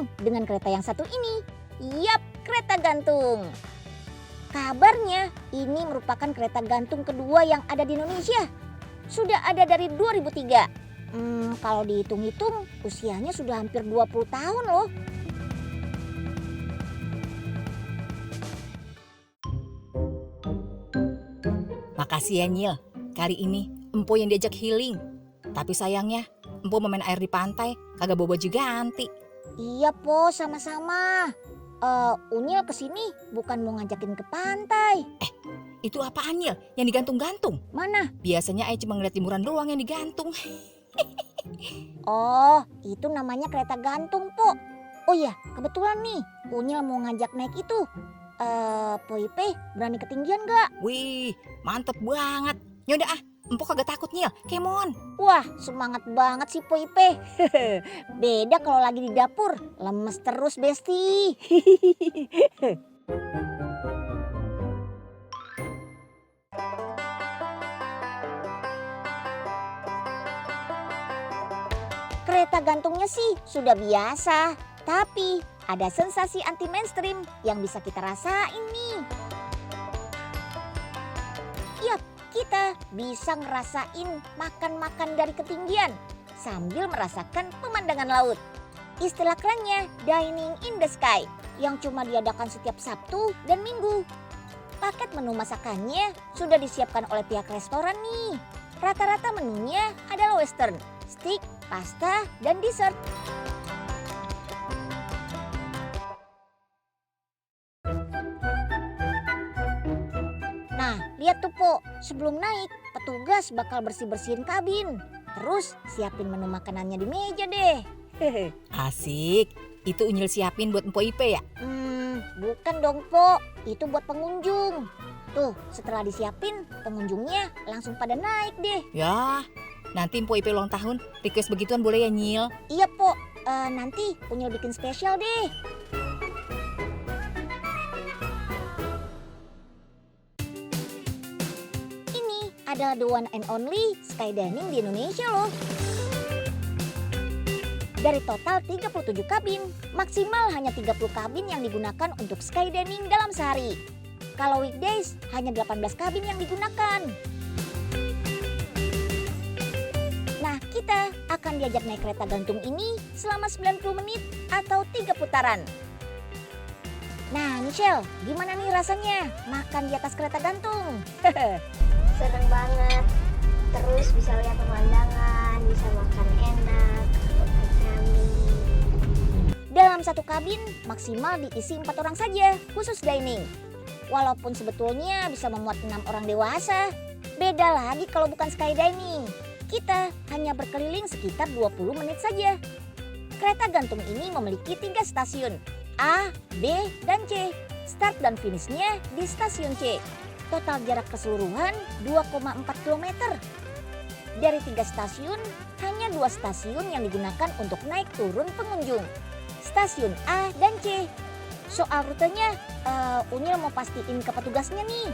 beruntung dengan kereta yang satu ini. Yap, kereta gantung. Kabarnya ini merupakan kereta gantung kedua yang ada di Indonesia. Sudah ada dari 2003. Kalau dihitung-hitung usianya sudah hampir 20 tahun loh. Makasih ya Nyil, kali ini Empo yang diajak healing. Tapi sayangnya Empo mau main air di pantai, kagak bawa baju ganti. Iya Po, sama-sama. Unyil kesini bukan mau ngajakin ke pantai. Itu apaan Nyil? Yang digantung-gantung? Mana? Biasanya Ai cuma ngeliat jemuran doang yang digantung. Oh, itu namanya kereta gantung Po. Oh iya, kebetulan nih Unyil mau ngajak naik itu. Po Ipe berani ketinggian gak? Wih, mantep banget. Yaudah Empo kagak takut Nyil, kemon. Wah, semangat banget sih Po Ipe. Beda kalau lagi di dapur, lemes terus Besti. Kereta gantungnya sih sudah biasa, tapi ada sensasi anti mainstream yang bisa kita rasain nih. Yap, kita bisa ngerasain makan-makan dari ketinggian sambil merasakan pemandangan laut. Istilah kerennya dining in the sky yang cuma diadakan setiap Sabtu dan Minggu. Paket menu masakannya sudah disiapkan oleh pihak restoran nih. Rata-rata menunya adalah western, steak, pasta, dan dessert. Nah, lihat tuh Po, sebelum naik, petugas bakal bersih-bersihin kabin. Terus siapin menu makanannya di meja deh. Asik, itu Unyil siapin buat Empo Ipe ya? Bukan dong Po, itu buat pengunjung. Tuh, setelah disiapin, pengunjungnya langsung pada naik deh. Ya, nanti Empo Ipe ulang tahun, request begituan boleh ya Nyil? Iya Po, nanti Unyil bikin spesial deh. Ini adalah the one and only skydining di Indonesia loh. Dari total 37 kabin, maksimal hanya 30 kabin yang digunakan untuk skydining dalam sehari. Kalau weekdays, hanya 18 kabin yang digunakan. Nah, kita akan diajak naik kereta gantung ini selama 90 menit atau 3 putaran. Nah, Michelle, gimana nih rasanya makan di atas kereta gantung? Seneng banget, terus bisa lihat pemandangan, bisa makan enak. Dalam satu kabin maksimal diisi 4 orang saja, khusus dining. Walaupun sebetulnya bisa memuat 6 orang dewasa. Beda lagi kalau bukan skydining. Kita hanya berkeliling sekitar 20 menit saja. Kereta gantung ini memiliki 3 stasiun, A, B, dan C. Start dan finishnya di stasiun C. Total jarak keseluruhan 2,4 km. Dari 3 stasiun, hanya 2 stasiun yang digunakan untuk naik turun pengunjung. Stasiun A dan C. Soal rutenya, Unyil mau pastiin ke petugasnya nih.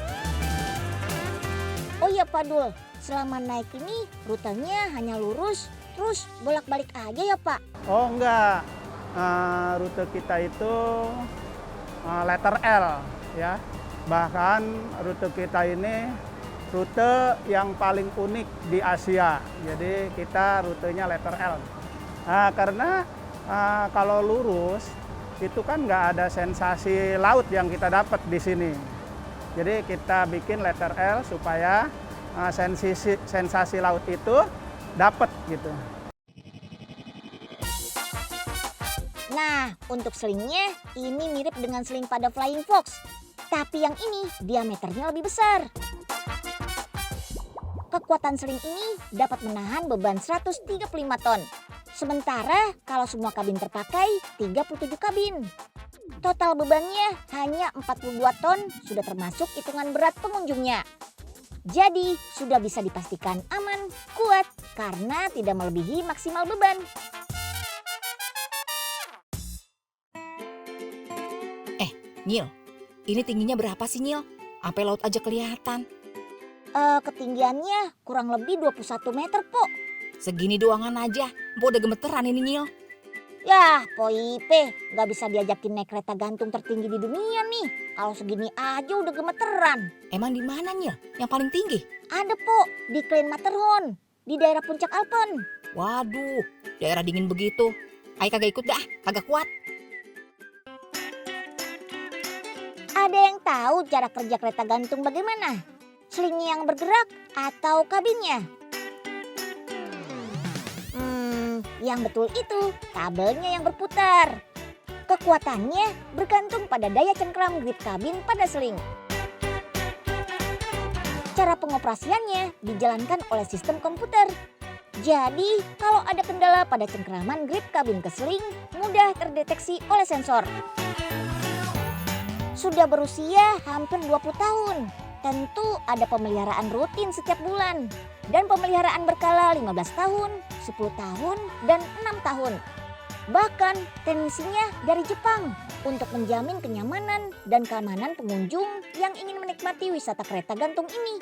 Oh iya Pak Dul, selama naik ini rutenya hanya lurus, terus bolak-balik aja ya Pak? Oh enggak, rute kita itu letter L ya. Bahkan rute kita ini rute yang paling unik di Asia. Jadi kita rutenya letter L. Karena kalau lurus itu kan nggak ada sensasi laut yang kita dapat di sini. Jadi kita bikin letter L supaya sensasi laut itu dapat gitu. Nah, untuk selingnya ini mirip dengan seling pada Flying Fox. Tapi yang ini diameternya lebih besar. Kekuatan seling ini dapat menahan beban 135 ton. Sementara kalau semua kabin terpakai 37 kabin. Total bebannya hanya 42 ton, sudah termasuk hitungan berat pengunjungnya. Jadi sudah bisa dipastikan aman, kuat karena tidak melebihi maksimal beban. Nyil, ini tingginya berapa sih Nyil? Sampai laut aja kelihatan. Ketinggiannya kurang lebih 21 meter, Po. Segini doangan aja, Empo udah gemeteran ini Nyil. Yah, Poipe, nggak bisa diajakin naik kereta gantung tertinggi di dunia nih. Kalau segini aja udah gemeteran. Emang di mana Nyil? Yang paling tinggi? Ada Po, di Klein Matterhorn, di daerah puncak Alpen. Waduh, daerah dingin begitu. Ayo kagak ikut dah, kagak kuat. Ada yang tahu cara kerja kereta gantung bagaimana? Selingnya yang bergerak atau kabinnya? Yang betul itu kabelnya yang berputar. Kekuatannya bergantung pada daya cengkram grip kabin pada seling. Cara pengoperasiannya dijalankan oleh sistem komputer. Jadi kalau ada kendala pada cengkraman grip kabin ke seling, mudah terdeteksi oleh sensor. Sudah berusia hampir 20 tahun. Tentu ada pemeliharaan rutin setiap bulan. Dan pemeliharaan berkala 15 tahun, 10 tahun, dan 6 tahun. Bahkan teknisinya dari Jepang untuk menjamin kenyamanan dan keamanan pengunjung yang ingin menikmati wisata kereta gantung ini.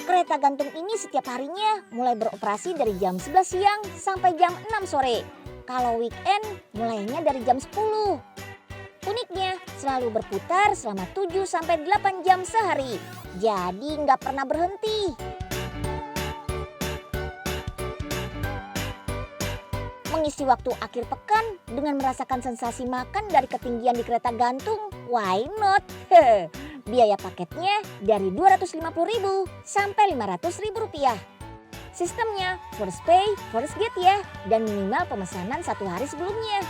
Kereta gantung ini setiap harinya mulai beroperasi dari jam 11 siang sampai jam 6 sore. Kalau weekend mulainya dari jam 10. Uniknya selalu berputar selama 7-8 jam sehari. Jadi nggak pernah berhenti. Mengisi waktu akhir pekan dengan merasakan sensasi makan dari ketinggian di kereta gantung, why not? Biaya paketnya dari Rp250.000 sampai Rp500.000. Sistemnya first pay, first get ya, dan minimal pemesanan 1 hari sebelumnya.